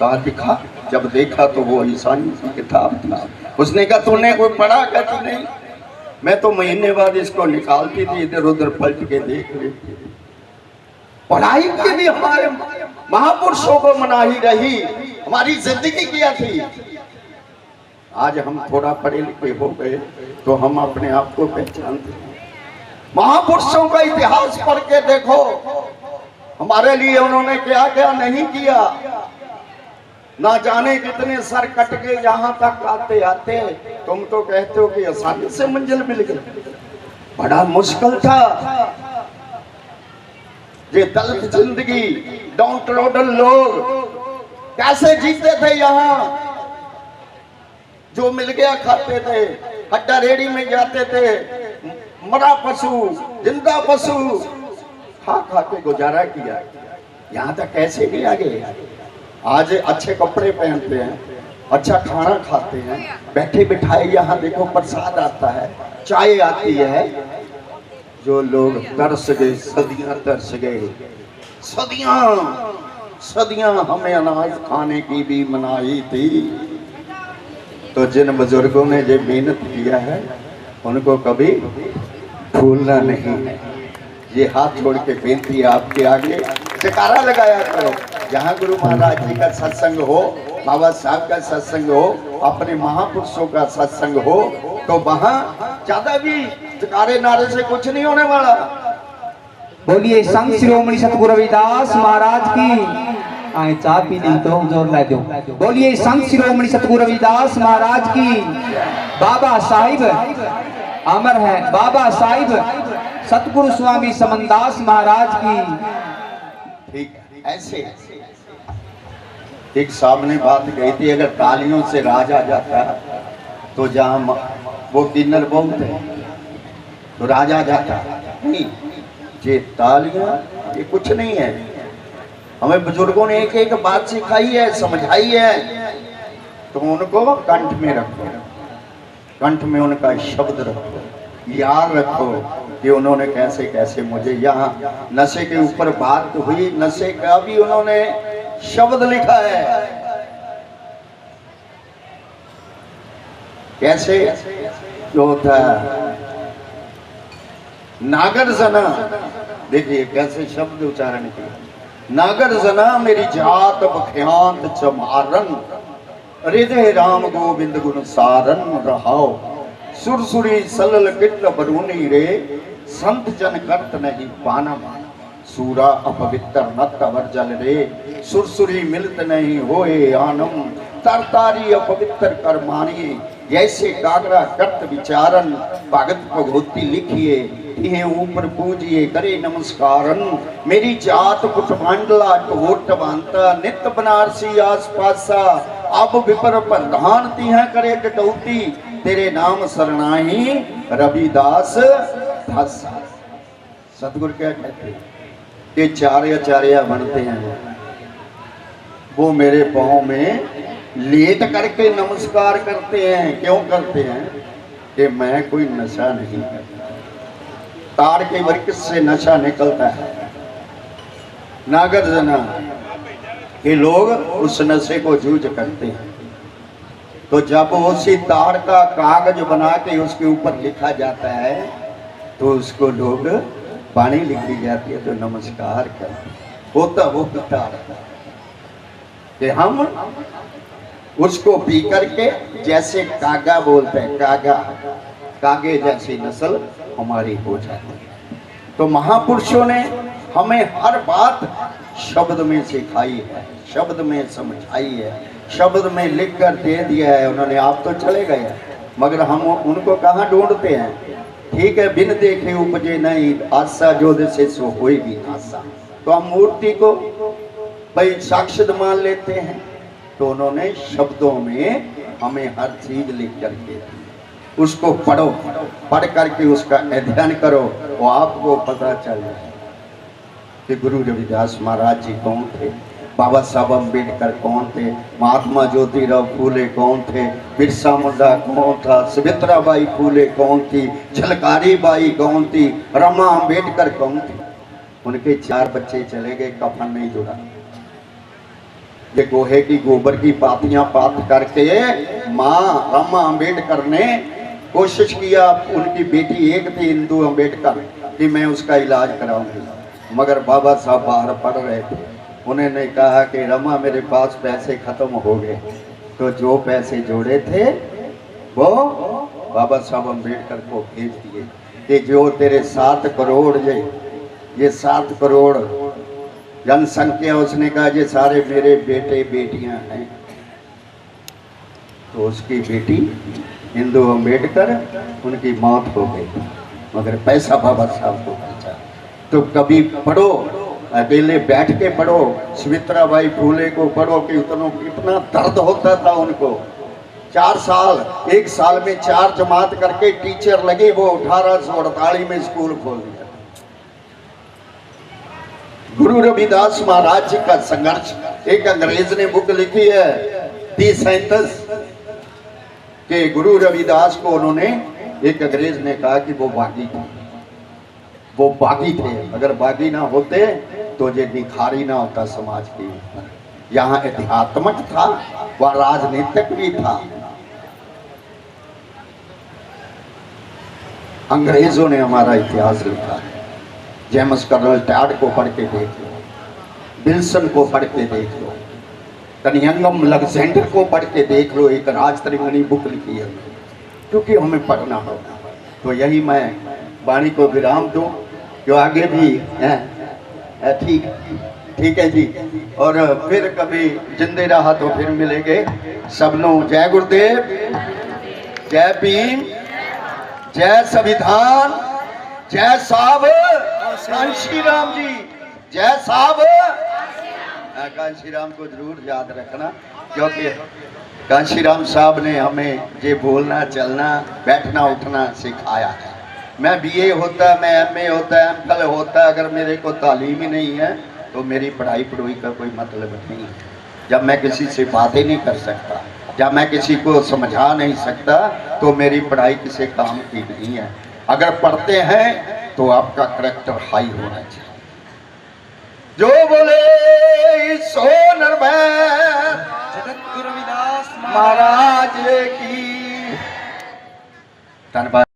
कहा दिखा। जब देखा तो वो ईसाई की किताब था। उसने कहा तूने कोई पढ़ा? कहती नहीं। मैं तो महीने बाद इसको निकालती थी, इधर उधर पलट के देख लेती थी। पढ़ाई की भी हमारे महापुरुषों को मनाही रही, हमारी जिंदगी क्या थी। आज हम थोड़ा पढ़े लिखे हो गए तो हम अपने आप को पहचानते हैं। महापुरुषों का इतिहास पढ़ के देखो, हमारे लिए उन्होंने क्या क्या नहीं किया। ना जाने कितने सर कट के यहाँ तक आते आते तुम तो कहते हो कि आसानी से मंजिल मिल गई। बड़ा मुश्किल था। ये दलित जिंदगी डाउन ट्रोडन लोग कैसे जीते थे यहाँ। जो मिल गया खाते थे, हड्डा रेडी में जाते थे, मरा पशु जिंदा पशु खा खा के गुजारा किया। यहाँ तक कैसे नहीं आ गए। आज अच्छे कपड़े पहनते हैं, अच्छा खाना खाते हैं, बैठे बिठाए यहाँ देखो प्रसाद आता है, चाय आती है। जो लोग तरस गए, सदियां तरस गए, सदियां हमें अनाज खाने की भी मनाही थी। तो जिन बुजुर्गों ने जो मेहनत किया है उनको कभी भूलना नहीं है। ये हाथ छोड़ के बेनती है आपके आगे, जयकारा लगाया करो। जहाँ गुरु महाराज जी का सत्संग हो, बाबा साहब का सत्संग हो, अपने महापुरुषों का सत्संग हो, तो वहाँ ज्यादा भी जयकारे नारे से कुछ नहीं होने वाला। बोलिए संत शिरोमणि सतगुरु रविदास महाराज की। आए चाह पी ली तो जोर ला दो। बोलिए संत शिरोमणि सतगुरु रविदास महाराज की। बाबा साहिब अमर है, बाबा साहिब सतगुरु स्वामी समनदास महाराज की। ठीक है। ऐसे एक सामने बात कही थी, अगर तालियों से राज आ जाता तो जहाँ वो किन्नर बहुत है तो राज आ जाता। नहीं, ये तालियां ये कुछ नहीं है। हमें बुजुर्गों ने एक एक बात सिखाई है, समझाई है, तो उनको कंठ में रखो, कंठ में उनका शब्द रखो, याद रखो कि उन्होंने कैसे कैसे मुझे। यहाँ नशे के ऊपर बात हुई, नशे का भी उन्होंने शब्द लिखा है। कैसे जो होता है नागर जना, देखिए कैसे शब्द उच्चारण किया। नागर जना मेरी जात बख्यांत चमारन, हृदय राम गोविंद गुण सारन रहाओ। सुरसुरी सलल किट बरूनी रे, संत जन करत नहीं पानम। सूरा अपवित्र नत अवर जल रे, सुरसुरी मिलत नहीं होए आनम। तरतारी अपवित्र कर्माणी, जैसे कागरा करत विचारन। भगत भगवती लिखिए इन्हें ऊपर पूजिए करे नमस्कारन। मेरी जात कुटमांडला टोट बांता, नित बनारसी आस पासा। अब विपर प्रधान तिह करे कटौती, तेरे नाम शरणाही रविदास दासा। सतगुरु क्या कहते हैं कि चार्य बनते हैं, वो मेरे पाँव में लेट करके नमस्कार करते हैं। क्यों करते हैं? कि मैं कोई नशा नहीं करता। ताड़ के वृक्ष से नशा निकलता है। नागर जना के लोग उस नशे को जूझ करते हैं। तो जब उसी ताड़ का कागज बना के उसके ऊपर लिखा जाता है तो उसको लोग पानी लिखी जाती है तो नमस्कार करते हैं। होता वो ताड़ कि हम उसको पी करके जैसे कागा बोलते हैं, कागा कागे जैसी नस्ल हमारी हो जाती है। तो महापुरुषों ने हमें हर बात शब्द में सिखाई है, शब्द में समझाई है, शब्द में लिख कर दे दिया है उन्होंने। आप तो चले गए मगर हम उनको कहाँ ढूंढते हैं? ठीक है, बिन देखे उपजे नहीं आशा, जो से सो होई भी आशा। तो हम मूर्ति को भाई साक्षात मान लेते हैं, तो उन्होंने शब्दों में हमें हर चीज लिख करके उसको पढ़ो, पढ़ करके उसका अध्ययन करो, वो आपको पता चल जाए कि गुरु रविदास महाराज जी कौन थे, बाबा साहब अम्बेडकर कौन थे, महात्मा ज्योतिराव फूले कौन थे, बिरसा मुंडा कौन था, सावित्रा बाई फूले कौन थी, झलकारी बाई कौन थी, रमा अम्बेडकर कौन थी। उनके 4 बच्चे चले गए, कफन नहीं जुड़ा। ये गोहे की गोबर की पातियां पात करके माँ रमा अम्बेडकर ने कोशिश किया, उनकी बेटी एक थी इंदु अम्बेडकर, कि मैं उसका इलाज कराऊंगी, मगर बाबा साहब बाहर पढ़ रहे थे। उन्होंने कहा कि रमा मेरे पास पैसे खत्म हो गए, तो जो पैसे जोड़े थे वो बाबा साहब अम्बेडकर को भेज दिए कि जो तेरे 7 करोड़ ये 7 करोड़ जनसंख्या, उसने कहा ये सारे मेरे बेटे बेटियां हैं। तो उसकी बेटी इंदु अम्बेडकर, उनकी मौत हो गई, मगर पैसा बाबा साहब को पहुंचा। तो कभी पढ़ो, अकेले बैठ के पढ़ो, सुमित्राबाई फूले को पढ़ो कि इतना दर्द होता था उनको। 4 साल, 1 साल में 4 जमात करके टीचर लगे, वो 1848 में स्कूल खोल दिया। गुरु रविदास महाराज जी का संघर्ष, एक अंग्रेज ने बुक लिखी है दी सेंटेंस, कि गुरु रविदास को उन्होंने, एक अंग्रेज ने कहा कि वो बागी थे, वो बागी थे, अगर बागी ना होते तो ये निखारी ना होता समाज के ऊपर। यहाँ अध्यात्मक था, वह राजनीतिक भी था। अंग्रेजों ने हमारा इतिहास लिखा है। जेम्स कर्नल टैड को पढ़ के देख लो, विल्सन को पढ़ के देख लो, कनियंगम अलेक्जेंडर को पढ़ के देख लो, एक राजतरंगिणी बुक लिखी है, क्योंकि हमें पढ़ना होगा। तो यही मैं वाणी को विराम दूं, जो आगे भी है ठीक है जी। और फिर कभी जिंदे रहा तो फिर मिलेंगे। सबनों जय गुरुदेव, जय भीम, जय संविधान, जय साहब कांशी राम जी, जय साहब। कांशी राम को जरूर याद रखना, क्योंकि कांशी राम साहब ने हमें ये बोलना, चलना, बैठना, उठना सिखाया है। मैं बीए होता, मैं एमए होता, एमफिल होता, अगर मेरे को तालीम ही नहीं है तो मेरी पढ़ाई का कोई मतलब नहीं है। जब मैं किसी से बातें नहीं कर सकता, जब मैं किसी को समझा नहीं सकता, तो मेरी पढ़ाई किसी काम की नहीं है। अगर पढ़ते हैं तो आपका करैक्टर हाई होना चाहिए। जो बोले सो निर्भय जगत गुरु रविदास महाराज की। धन्यवाद।